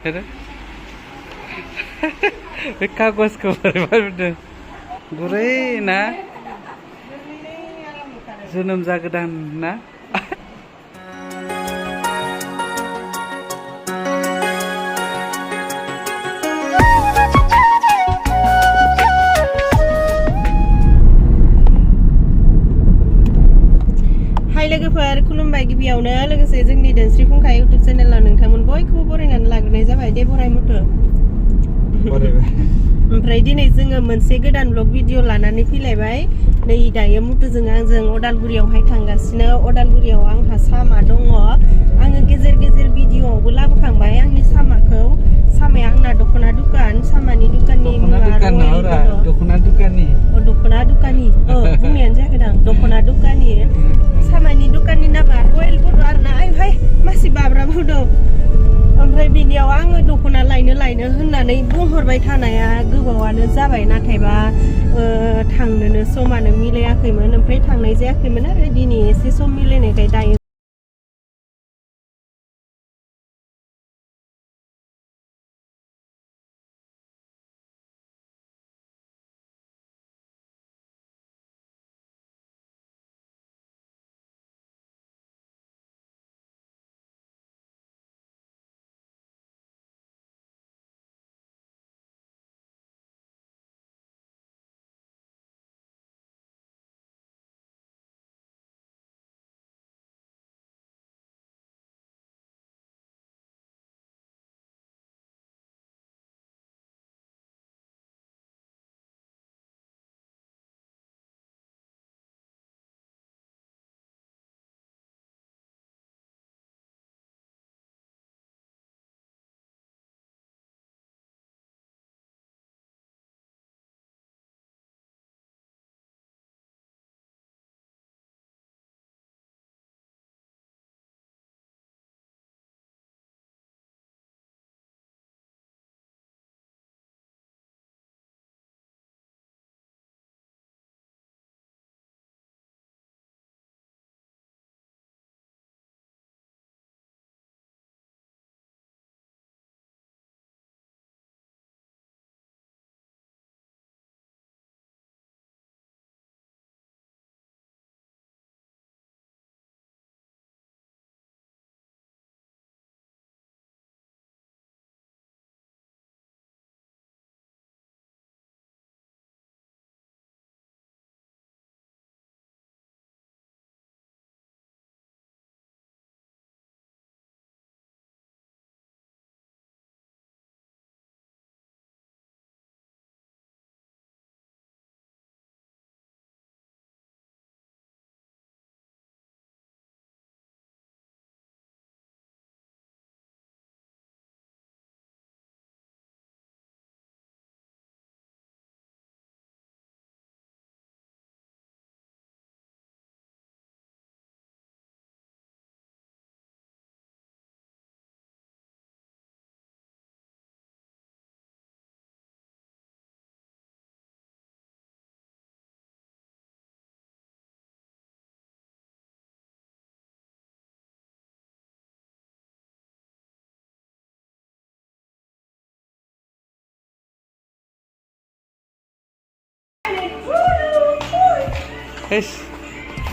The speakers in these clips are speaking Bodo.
Ada? Kagos ko baru gurai na जोनोम जागोदान ना लोगोफोर खुलुमबाय गिबियावनो लोगोसे जोंनि दोनस्रि फुंखा इउटिउब चेनेलाव नोंथांमोन बयखौबो बरायनानै लाग्रोनाय जाबाय दे बराय मथो ओमफ्राय दिनै जोङो मोनसे गोदान ब्लग भिडिअ लानानै फैलायबाय नै दायो मुथुजों आंजों अदालगुरियावहाय थांगासिनो अदालगुरियाव आंहा सामा दङ आङो गेजेर गेजेर भिडिअआवबो लाबोखांबाय आंनि सामाखौ सामाया आंना दख'ना दुकान सामानि दुकाननि दख'ना दुकाननि दख'ना दुकाननि बुंनायानो जायाखैदां दख'ना दुकाननि सामानि दुकाननि नामा रयेल बड' आरोना आयहाय मासि बाब्राबो दं ओमफ्राय बिनियाव आङो दख'ना लायनो होननानै बुंहरबाय थानाया गोबावानो जाबाय नाथायबा थांनोनो समानो मिलायाखैमोन ओमफ्राय थांनाय जायाखैमोन आरो दिनै एसे सम मिलायनायखाय दायो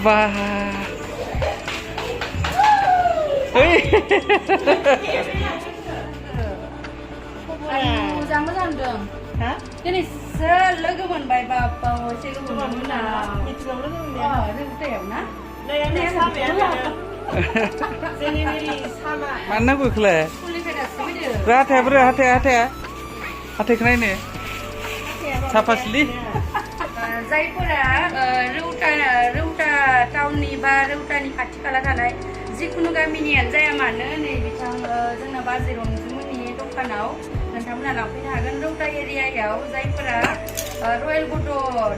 wah मोजां मोजां दं हा दिनैसो लोगो मोनबाय बाबा एसे गोबाव मोना मिथिनाव लोगो मोननाया रोंथायाव ना जेनेरेलि सामा मानो नांगौ बेखौलाय स्कुलनिफ्राय दासो फैदो हाथायखौ नायनो साफासलि जायफोरा रौता टाउननि बा रौतानि खाथि खाला थानाय जिखुनु गामिनियानो जाया मानो नै बिथां जोंना बाजै रंजुमोननि दखानाव नोंथांमोना लांफैनो हागोन रौता एरियायाव जायफोरा रयेल बड'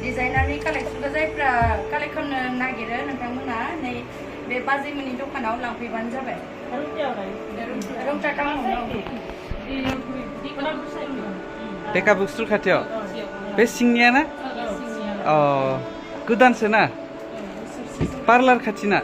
डिजाइनारनि कालेक्सनखौ जायफोरा कालेक्ट खालामनो नागिरो नोंथांमोना नै बे बाजैमोननि दखानाव लांफैबानो जाबाय रौता टाउनाव टेका बुकस्टल खाथियाव बे सिंनिया ना गोदानसो ना पार्लार खाथिना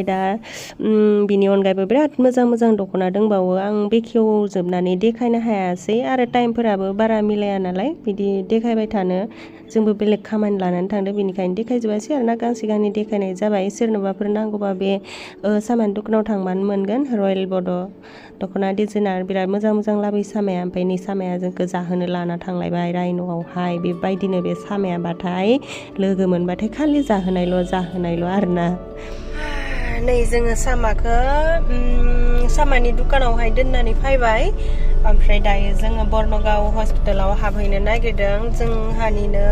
दा बिनि अनगायैबो बिराद मोजां दख'ना दंबावो आं बेखेवजोबनानै देखायनो हायासै आरो टाइमफोराबो बारा मिलाया नालाय बिदि देखायबाय थानो जोंबो बेलेग खामानि लानानै थांदों बेनिखायनो देखायजोबासै आरोना गांसे देखायनाय जाबाय सोरनोबाफोर नांगौबा बे सामानि दखानाव थांबानो मोनगोन रयेल बड' दख'ना डिजाइनार बिराद मोजां लाबोयो सामाया ओमफ्राय नै सामाया जोंखौ जाहोनो लाना थांलायबाय रायन'आवहाय बेबायदिनो बे सामायाबाथाय लोगो मोनबाथाय खालि जाहोनायल' आरोना नै जोङो सामानि दुखानावहाय दोननानै फैबाय ओमफ्राय दायो जोङो बर्नगाव हस्पिटालाव हाबहैनो नागिरदों जोंहानिनो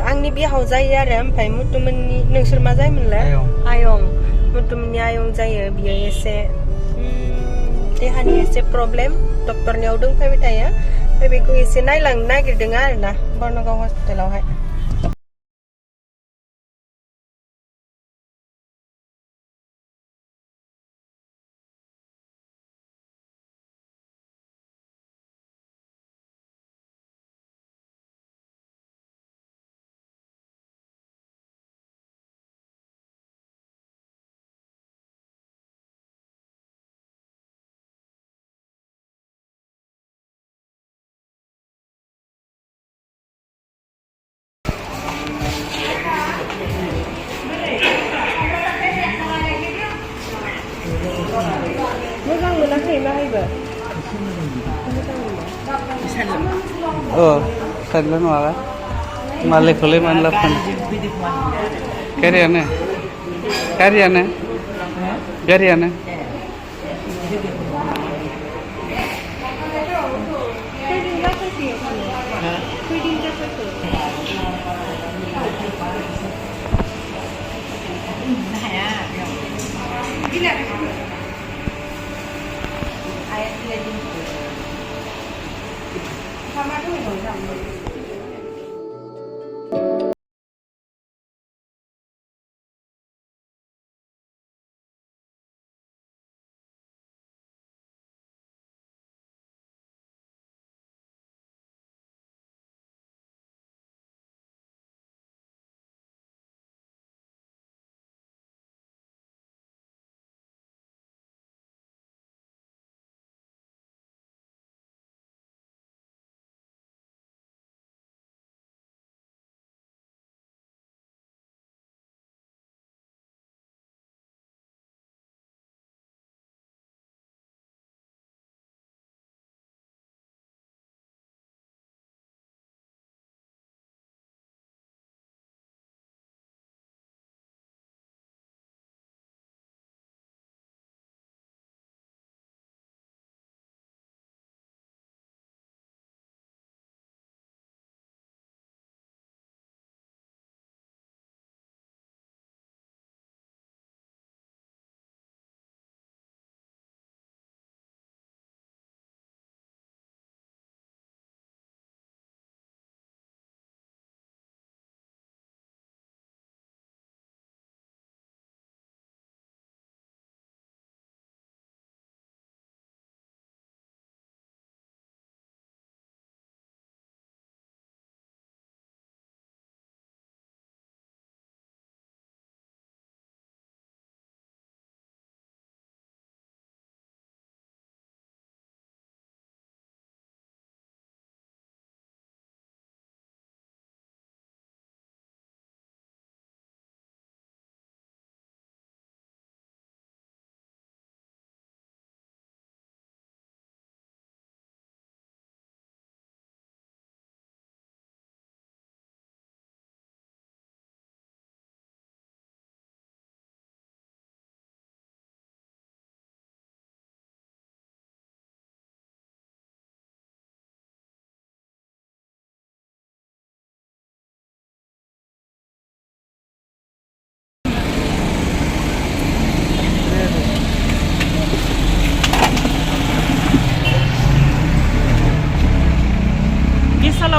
आंनि बिहाव जायो आरो ओमफ्राय मुथुमोननि नोंसोर मा जायोमोनलाय आयं मुथुमनि आयं जायो बियो एसे देहानि एसे प्रब्लेम डक्टरनियाव दंफैबाय थायो ओमफ्राय बेखौ एसे नायलांनो नागिरदों आरोना बर्नगाव हस्पिटालावहाय मोजां मोनाखै नायबो साइडल' नङा मालायखौलाय मानो लाबोनो गारियानो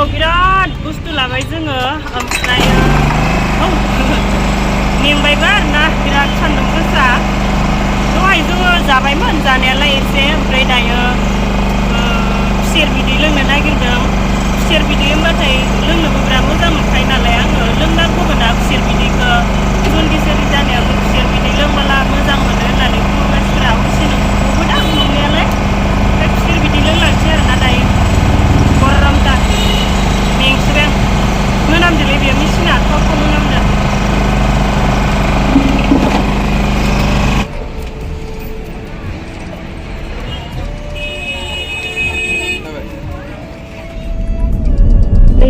बिराद बुस्थु लाबाय जोङो ओमफ्राय मेंबायबो आरोना बिराद सान्दुं गोसा दहाय जोङो जाबायमोन जानायालाय एसे ओमफ्राय दायो खुसेर बिदै लोंनो नागिरदों खुसेर बिदै होनबाथाय लोंनोबो बिराद मोजां मोनखायो नालाय आङो लोंनांगौबो ना खुसेर बिदैखौ जन्दिसारि जानायाव खुसेर बिदै लोंबोला मोजां मोनो होननानै बुङो मानसिफोरा अबसे नंगौबोदां नंनायालाय ओमफ्राय खुसेर बिदै लोंलांसै आरोना दायो गरमथार मेंसोबाय आं मोनामदोलै बेयो मेसिना थाव मोनामदों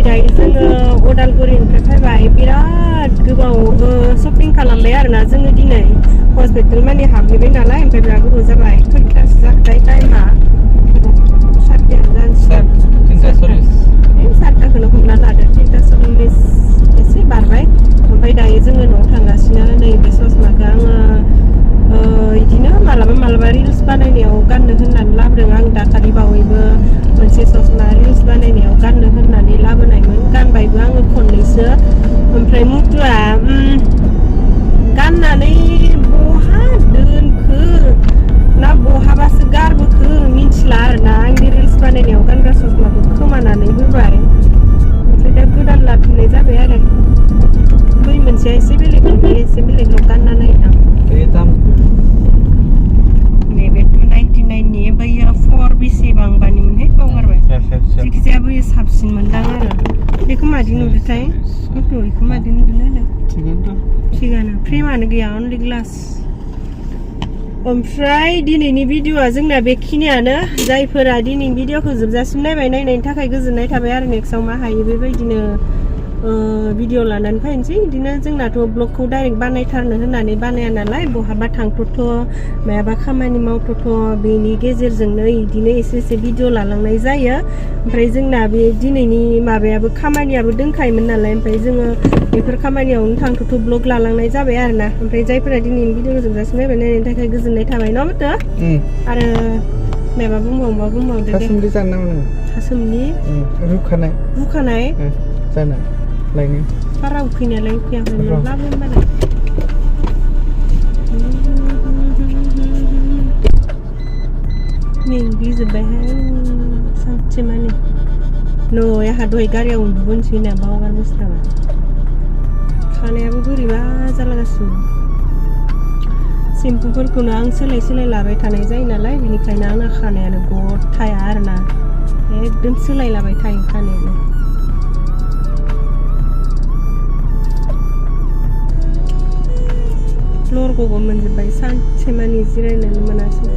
दायो जोङो अदालगुरिनिफ्राय फैबाय बिराद गोबाव शपिं खालामबाय आरोना जोङो दिनै हस्पिटाल माने हाबहैबाय नालाय ओमफ्राय बिराद गोबाव जाबाय खैथासो जाखोथाय टाइमा 7:40 हमना लादो 3:40 एसे बारबाय ओमफ्राय दायो जोङो न'आव थांगासिनो नैबे ससमाखौ आङो बिदिनो मालाबा रिल्स बानायनायाव गाननो होननानै लाबोदों आं दाखालि बावैबो मोनसे ससमा रिल्स बानायनायाव गाननो होननानै लाबोनायमोन गानबायबो आङो खननैसो ओमफ्राय मुथुआ गाननानै बहा दोनखो ना बहाबासो गारबोखो मिथिला आरोना आंनि रिल्स बानायनायाव गानग्रा ससमाखौ खोमानानै होबाय ओमफ्राय दा गोदान लाफिननाय जाबाय आरो बै मोनसेया एसे बेलेगाव गानना नायदां नैबे 299नि बैयो 4 बेसेबांबानिमोनहाय बावगारबाय जायखिजाया बैयो साबसिन मोनदां आरो बेखौ मादि नुदोंथाय बेखौ मादि नुदों थिगानो फ्रेमानो गैया अनलि ग्लास ओमफ्राय दिनैनि भिडिअआ जोंना बेखिनियानो जायफोरा दिनैनि भिडिअखौ जोबजासिम नायनायनि थाखाय गोजोननाय थाबाय आरो नेक्स्टआव मा हायो बेबायदिनो भिडिअ लानानै फैनोसै बिदिनो जोंनाथ' ब्लगखौ डाइरेक्ट बानायथारनो होननानै बानाया नालाय बहाबा थांथ'थ' मायाबा खामानि मावथ'थ' बेनि गेजेरजोंनो बिदिनो एसे भिडिअ लालांनाय जायो ओमफ्राय जोंना बे दिनैनि माबायाबो खामानियाबो दोनखायोमोन नालाय ओमफ्राय जोङो बेफोर खामानियावनो थांथ'थ' ब्लग लालांनाय जाबाय आरोना ओमफ्राय जायफोरा दिनैनि भिडिअखौ जोबजासिम नायनायनि थाखाय गोजोननाय थाबाय न' माथो आरो माबा बुंबावदो दे थासुमलि जानो नामा नोङो थासुमलि रुखानाय जानो लायनो बारा उखैनायालाय उखैयाखैमोन लाबो होनबालाय मेंग्लिजोब्बायहाय सानसे मानि आंहा दहाय गारियाव उन्दुबोनोसै होनना बावगारबोसो नामा खानायाबो बोरैबा जालागासिनो सेम्पुफोरखौनो आं सोलाय लाबाय थानाय जायो नालाय बेनिखायनो आंना खानायानो गथाया आरोना एकदम सोलायलाबाय थायो खानायानो फ्लरखौबो मोनजोब्बाय सानसे मानि जिरायनोनो मोनासै